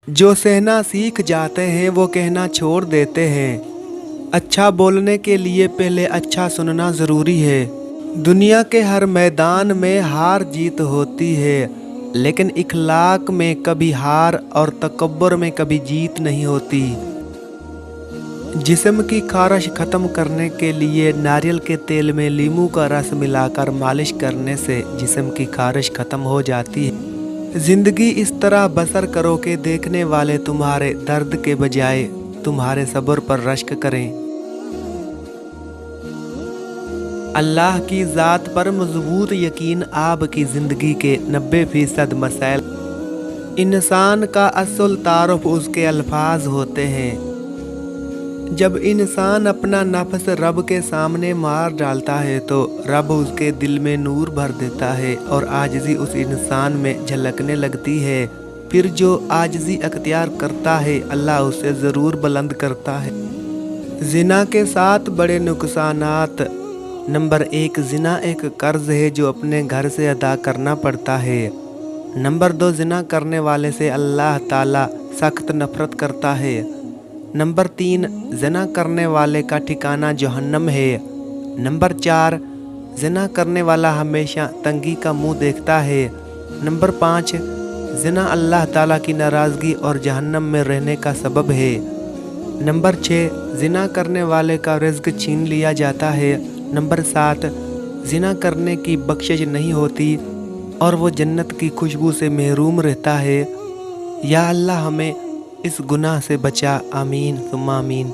जो सहना सीख जाते हैं वो कहना छोड़ देते हैं। अच्छा बोलने के लिए पहले अच्छा सुनना ज़रूरी है। दुनिया के हर मैदान में हार जीत होती है, लेकिन इखलाक में कभी हार और तकब्बुर में कभी जीत नहीं होती। जिस्म की खारिश ख़त्म करने के लिए नारियल के तेल में लीमू का रस मिलाकर मालिश करने से जिस्म की खारिश ख़त्म हो जाती है। ज़िंदगी इस तरह बसर करो कि देखने वाले तुम्हारे दर्द के बजाय तुम्हारे सब्र पर रश्क करें। अल्लाह की ज़ात पर मजबूत यकीन आपकी ज़िंदगी के 90% मसाइल। इंसान का असल तारुफ उसके अल्फाज होते हैं। जब इंसान अपना नफ्स रब के सामने मार डालता है तो रब उसके दिल में नूर भर देता है और आजिज़ी उस इंसान में झलकने लगती है। फिर जो आजिज़ी अख्तियार करता है अल्लाह उसे ज़रूर बुलंद करता है। ज़िना के 7 बड़े नुकसानात। नंबर 1, ज़िना एक कर्ज़ है जो अपने घर से अदा करना पड़ता है। नंबर 2, ज़िना करने वाले से अल्लाह ताला सख्त नफ़रत करता है। नंबर 3, ज़िना करने वाले का ठिकाना जहन्नम है। नंबर 4, ज़िना करने वाला हमेशा तंगी का मुंह देखता है। नंबर 5, ज़िना अल्लाह ताला की नाराज़गी और जहन्नम में रहने का सबब है। नंबर 6, ज़िना करने वाले का रिज़्क छीन लिया जाता है। नंबर 7, ज़िना करने की बख्शिश नहीं होती और वो जन्नत की खुशबू से महरूम रहता है। या अल्लाह हमें इस गुनाह से बचा, आमीन सुम्मा आमीन।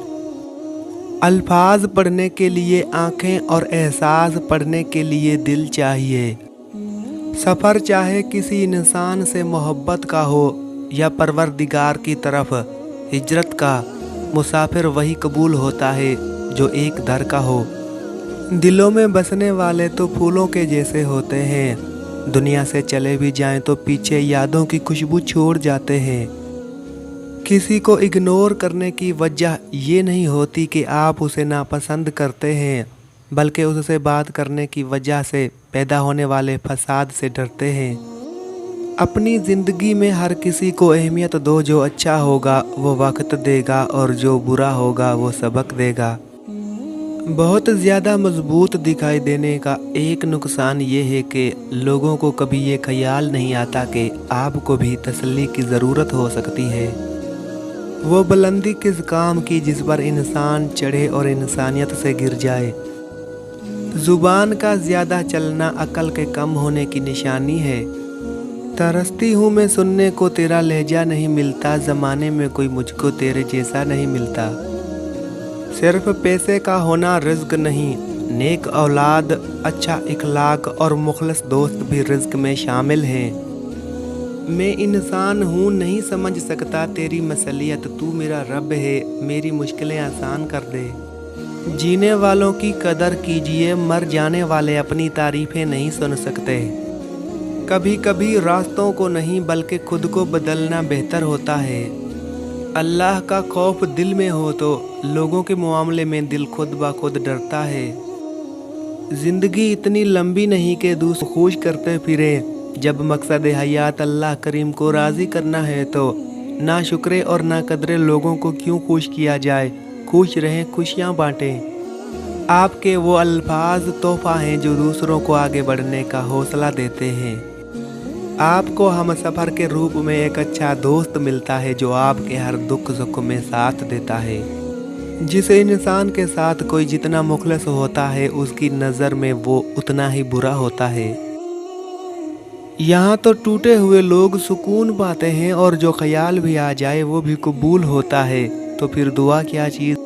अल्फाज पढ़ने के लिए आँखें और एहसास पढ़ने के लिए दिल चाहिए। सफ़र चाहे किसी इंसान से मोहब्बत का हो या परवरदिगार की तरफ हिजरत का, मुसाफिर वही कबूल होता है जो एक दर का हो। दिलों में बसने वाले तो फूलों के जैसे होते हैं, दुनिया से चले भी जाएं तो पीछे यादों की खुशबू छोड़ जाते हैं। किसी को इग्नोर करने की वजह ये नहीं होती कि आप उसे नापसंद करते हैं, बल्कि उससे बात करने की वजह से पैदा होने वाले फसाद से डरते हैं। अपनी ज़िंदगी में हर किसी को अहमियत दो। जो अच्छा होगा वो वक्त देगा और जो बुरा होगा वो सबक देगा। बहुत ज़्यादा मजबूत दिखाई देने का एक नुकसान ये है कि लोगों को कभी ये ख्याल नहीं आता कि आपको भी तसल्ली की ज़रूरत हो सकती है। वो बुलंदी किस काम की जिस पर इंसान चढ़े और इंसानियत से गिर जाए। ज़ुबान का ज़्यादा चलना अक्ल के कम होने की निशानी है। तरसती हूँ मैं सुनने को तेरा लहजा नहीं मिलता, ज़माने में कोई मुझको तेरे जैसा नहीं मिलता। सिर्फ पैसे का होना रिज़्क नहीं, नेक औलाद, अच्छा इखलाक और मुखलस दोस्त भी रिज़्क में शामिल हैं। मैं इंसान हूँ, नहीं समझ सकता तेरी मसलियत, तू मेरा रब है, मेरी मुश्किलें आसान कर दे। जीने वालों की कदर कीजिए, मर जाने वाले अपनी तारीफ़ें नहीं सुन सकते। कभी कभी रास्तों को नहीं बल्कि खुद को बदलना बेहतर होता है। अल्लाह का खौफ दिल में हो तो लोगों के मामले में दिल खुद ब खुद डरता है। ज़िंदगी इतनी लंबी नहीं कि दूसरों को खुश करते फिरे। जब मकसद हयात अल्लाह करीम को राज़ी करना है तो ना शुक्रे और ना कदरे लोगों को क्यों खुश किया जाए। खुश रहें, खुशियाँ बाँटें। आपके वो अल्फाज तोहफ़ा हैं जो दूसरों को आगे बढ़ने का हौसला देते हैं। आपको हम सफ़र के रूप में एक अच्छा दोस्त मिलता है जो आपके हर दुख सुख में साथ देता है। जिस इंसान के साथ कोई जितना मुखलस होता है उसकी नज़र में वो उतना ही बुरा होता है। यहाँ तो टूटे हुए लोग सुकून पाते हैं और जो ख्याल भी आ जाए वो भी कबूल होता है। तो फिर दुआ क्या चीज़।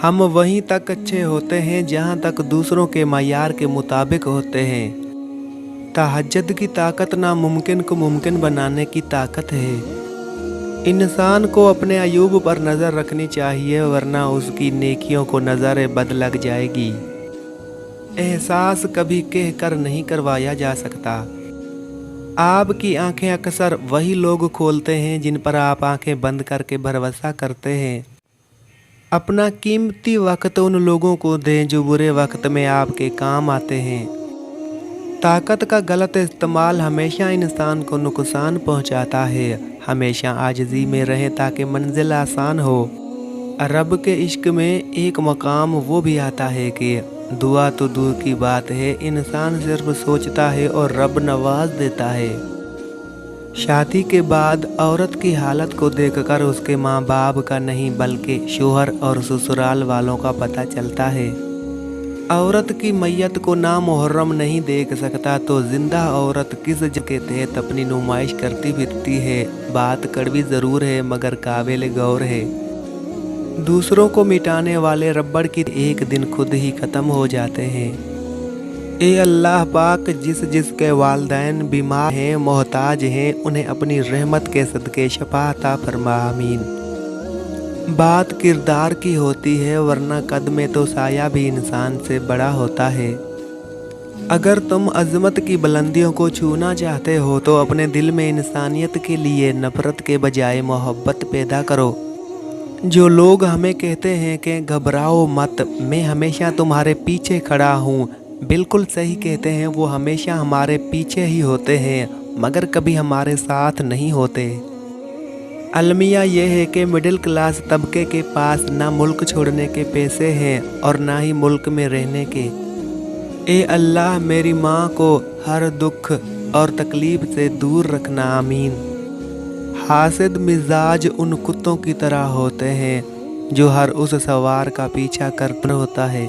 हम वहीं तक अच्छे होते हैं जहाँ तक दूसरों के मायार के मुताबिक होते हैं। तहज्जुद की ताकत नामुमकिन को मुमकिन बनाने की ताकत है। इंसान को अपने अयूब पर नज़र रखनी चाहिए, वरना उसकी नेकियों को नज़र बद लग जाएगी। एहसास कभी कह कर नहीं करवाया जा सकता। आपकी आंखें अक्सर वही लोग खोलते हैं जिन पर आप आंखें बंद करके भरोसा करते हैं। अपना कीमती वक्त उन लोगों को दें जो बुरे वक्त में आपके काम आते हैं। ताकत का गलत इस्तेमाल हमेशा इंसान को नुकसान पहुंचाता है। हमेशा आजिज़ी में रहें ताकि मंजिल आसान हो। रब के इश्क में एक मकाम वो भी आता है कि दुआ तो दूर की बात है, इंसान सिर्फ सोचता है और रब नवाज देता है। शादी के बाद औरत की हालत को देखकर उसके माँ बाप का नहीं बल्कि शोहर और ससुराल वालों का पता चलता है। औरत की मैयत को ना मुहर्रम नहीं देख सकता तो जिंदा औरत किस के तहत अपनी नुमाइश करती फिरती है। बात कड़वी ज़रूर है मगर काबिल गौर है। दूसरों को मिटाने वाले रबड़ की एक दिन खुद ही ख़त्म हो जाते हैं। ए अल्लाह पाक, जिसके वालिदैन बीमार हैं, मोहताज हैं, उन्हें अपनी रहमत के सदके शफा अता फरमा, आमीन। बात किरदार की होती है वरना कद में तो साया भी इंसान से बड़ा होता है। अगर तुम अजमत की बुलंदियों को छूना चाहते हो तो अपने दिल में इंसानियत के लिए नफ़रत के बजाय मोहब्बत पैदा करो। जो लोग हमें कहते हैं कि घबराओ मत, मैं हमेशा तुम्हारे पीछे खड़ा हूँ, बिल्कुल सही कहते हैं। वो हमेशा हमारे पीछे ही होते हैं मगर कभी हमारे साथ नहीं होते। अलमिया यह है कि मिडिल क्लास तबके के पास ना मुल्क छोड़ने के पैसे हैं और ना ही मुल्क में रहने के। ए अल्लाह, मेरी माँ को हर दुख और तकलीफ़ से दूर रखना, आमीन। हासिद मिजाज उन कुत्तों की तरह होते हैं जो हर उस सवार का पीछा करता होता है।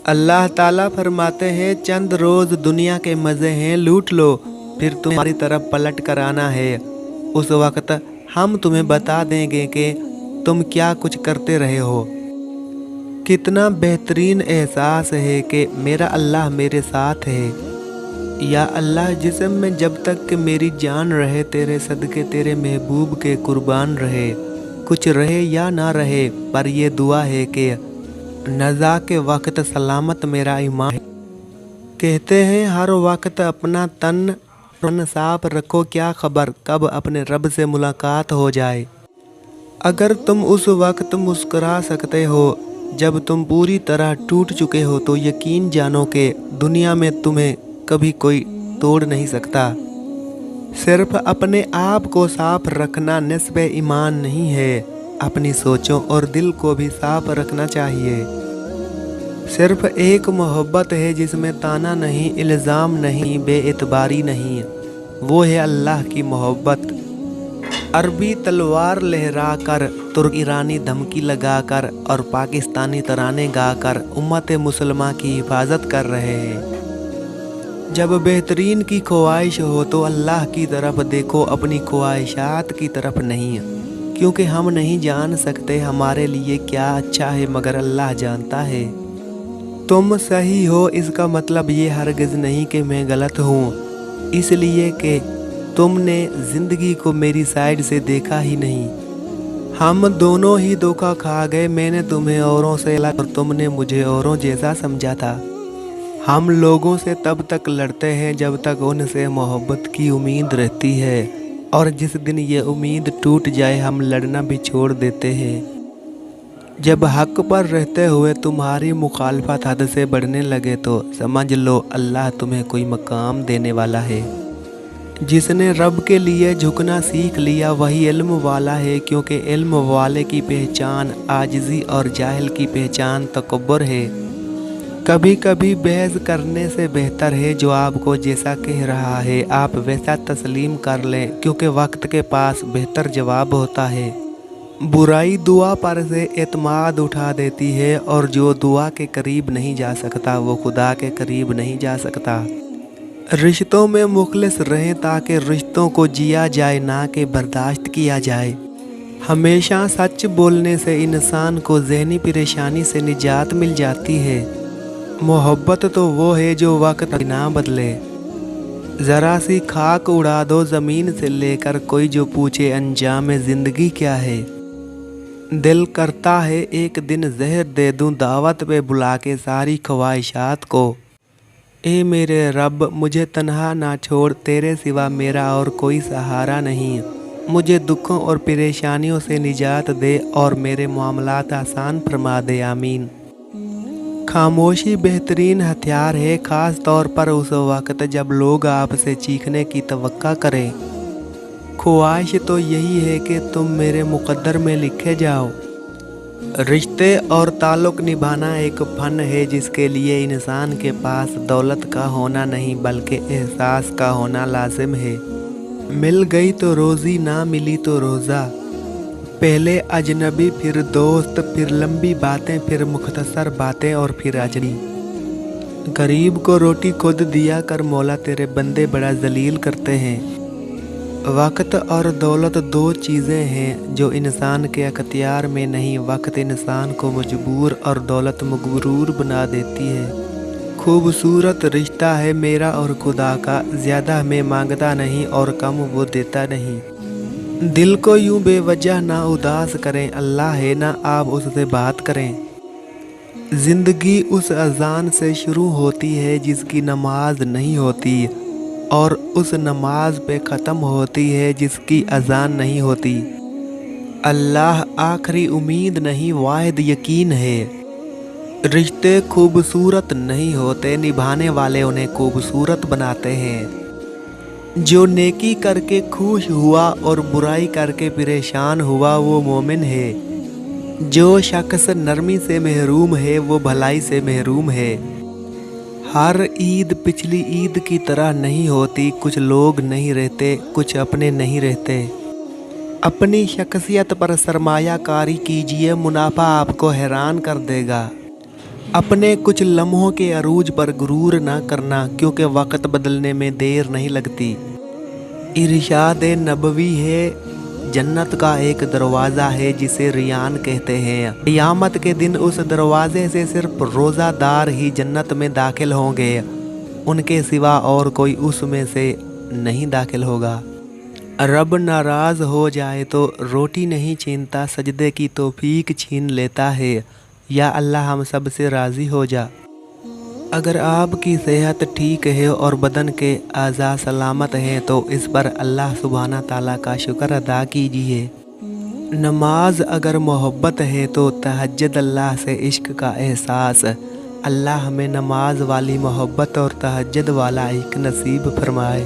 अल्लाह ताला फरमाते हैं, चंद रोज़ दुनिया के मज़े हैं, लूट लो, फिर तुम्हारी तरफ पलट कर आना है। उस वक्त हम तुम्हें बता देंगे कि तुम क्या कुछ करते रहे हो। कितना बेहतरीन एहसास है कि मेरा अल्लाह मेरे साथ है। या अल्लाह, जिस्म में जब तक कि मेरी जान रहे तेरे सदके तेरे महबूब के कुर्बान रहे। कुछ रहे या ना रहे, पर ये दुआ है कि नज़ा के वक्त सलामत मेरा ईमान है। कहते हैं हर वक्त अपना तन साफ रखो, क्या खबर कब अपने रब से मुलाकात हो जाए। अगर तुम उस वक्त मुस्कुरा सकते हो जब तुम पूरी तरह टूट चुके हो तो यकीन जानो कि दुनिया में तुम्हें कभी कोई तोड़ नहीं सकता। सिर्फ अपने आप को साफ रखना निस्ब ईमान नहीं है, अपनी सोचों और दिल को भी साफ रखना चाहिए। सिर्फ एक मोहब्बत है जिसमें ताना नहीं, इल्ज़ाम नहीं, बेएतबारी नहीं, वो है अल्लाह की मोहब्बत। अरबी तलवार लहरा कर, तुर्क ईरानी धमकी लगाकर और पाकिस्तानी तराने गाकर उम्मत मुसलमा की हिफाजत कर रहे हैं। जब बेहतरीन की ख्वाहिश हो तो अल्लाह की तरफ देखो, अपनी ख्वाहिशात की तरफ नहीं, क्योंकि हम नहीं जान सकते हमारे लिए क्या अच्छा है मगर अल्लाह जानता है। तुम सही हो इसका मतलब ये हरगिज़ नहीं कि मैं गलत हूँ, इसलिए कि तुमने ज़िंदगी को मेरी साइड से देखा ही नहीं। हम दोनों ही धोखा खा गए, मैंने तुम्हें औरों से अलग और तुमने मुझे औरों जैसा समझा था। हम लोगों से तब तक लड़ते हैं जब तक उनसे मोहब्बत की उम्मीद रहती है, और जिस दिन ये उम्मीद टूट जाए हम लड़ना भी छोड़ देते हैं। जब हक पर रहते हुए तुम्हारी मुखालफत हद से बढ़ने लगे तो समझ लो अल्लाह तुम्हें कोई मकाम देने वाला है। जिसने रब के लिए झुकना सीख लिया वही इल्म वाला है, क्योंकि इल्म वाले की पहचान आजिज़ी और जाहिल की पहचान तकब्बुर है। कभी कभी बहस करने से बेहतर है जो आपको जैसा कह रहा है आप वैसा तस्लीम कर लें, क्योंकि वक्त के पास बेहतर जवाब होता है। बुराई दुआ पर से एतमाद उठा देती है, और जो दुआ के करीब नहीं जा सकता वो खुदा के करीब नहीं जा सकता। रिश्तों में मुखलिस रहें ताकि रिश्तों को जिया जाए ना कि बर्दाश्त किया जाए। हमेशा सच बोलने से इंसान को ज़हनी परेशानी से निजात मिल जाती है। मोहब्बत तो वो है जो वक्त ना बदले। ज़रा सी खाक उड़ा दो ज़मीन से लेकर कोई जो पूछे अंजाम ज़िंदगी क्या है। दिल करता है एक दिन जहर दे दूं दावत पे बुला के सारी ख्वाहिशात को। ए मेरे रब मुझे तन्हा ना छोड़, तेरे सिवा मेरा और कोई सहारा नहीं। मुझे दुखों और परेशानियों से निजात दे और मेरे मामलात आसान फरमा दे, आमीन। खामोशी बेहतरीन हथियार है, ख़ास तौर पर उस वक्त जब लोग आपसे चीखने की तवक्का करें। ख्वाहिश तो यही है कि तुम मेरे मुकद्दर में लिखे जाओ। रिश्ते और ताल्लुक़ निभाना एक फ़न है जिसके लिए इंसान के पास दौलत का होना नहीं बल्कि एहसास का होना लाजिम है। मिल गई तो रोज़ी, ना मिली तो रोज़ा। पहले अजनबी, फिर दोस्त, फिर लंबी बातें, फिर मुख्तसर बातें और फिर अजनी। गरीब को रोटी खुद दिया कर, मौला तेरे बंदे बड़ा जलील करते हैं। वक्त और दौलत दो चीज़ें हैं जो इंसान के अख्तियार में नहीं। वक्त इंसान को मजबूर और दौलत मगरूर बना देती है। खूबसूरत रिश्ता है मेरा और खुदा का, ज़्यादा मैं मांगता नहीं और कम वो देता नहीं। दिल को यूं बेवजह ना उदास करें, अल्लाह है ना आप उससे बात करें। ज़िंदगी उस अज़ान से शुरू होती है जिसकी नमाज नहीं होती और उस नमाज पे ख़त्म होती है जिसकी अज़ान नहीं होती। अल्लाह आखिरी उम्मीद नहीं, वाहिद यकीन है। रिश्ते खूबसूरत नहीं होते, निभाने वाले उन्हें खूबसूरत बनाते हैं। जो नेकी करके खुश हुआ और बुराई करके परेशान हुआ वो मोमिन है। जो शख्स नरमी से महरूम है वो भलाई से महरूम है। हर ईद पिछली ईद की तरह नहीं होती। कुछ लोग नहीं रहते, कुछ अपने नहीं रहते। अपनी शख्सियत पर सरमाया कारी कीजिए, मुनाफा आपको हैरान कर देगा। अपने कुछ लम्हों के अरूज पर गुरूर ना करना, क्योंकि वक़्त बदलने में देर नहीं लगती। इरशाद नबवी है, जन्नत का एक दरवाज़ा है जिसे रियान कहते हैं। क़यामत के दिन उस दरवाज़े से सिर्फ रोज़ादार ही जन्नत में दाखिल होंगे, उनके सिवा और कोई उसमें से नहीं दाखिल होगा। रब नाराज़ हो जाए तो रोटी नहीं छीनता, सजदे की तौफीक छीन लेता है। या अल्लाह हम सब से राज़ी हो जा। अगर आपकी सेहत ठीक है और बदन के आज़ा सलामत हैं तो इस पर अल्लाह सुब्हाना ताला का शुक्र अदा कीजिए। नमाज अगर मोहब्बत है तो तहज्जुद, अल्लाह से इश्क का एहसास। अल्लाह हमें नमाज वाली मोहब्बत और तहज्जुद वाला इश्क नसीब फरमाए।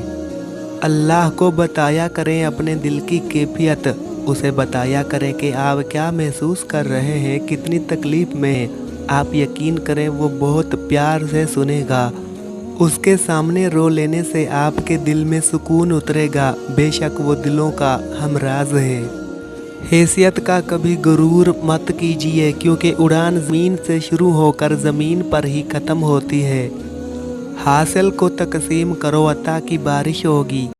अल्लाह को बताया करें अपने दिल की कैफियत, उसे बताया करें कि आप क्या महसूस कर रहे हैं, कितनी तकलीफ़ में हैं। आप यकीन करें वो बहुत प्यार से सुनेगा। उसके सामने रो लेने से आपके दिल में सुकून उतरेगा। बेशक वो दिलों का हमराज है। हैसियत का कभी गुरूर मत कीजिए, क्योंकि उड़ान ज़मीन से शुरू होकर ज़मीन पर ही ख़त्म होती है। हासिल को तकसीम करो, अता की बारिश होगी।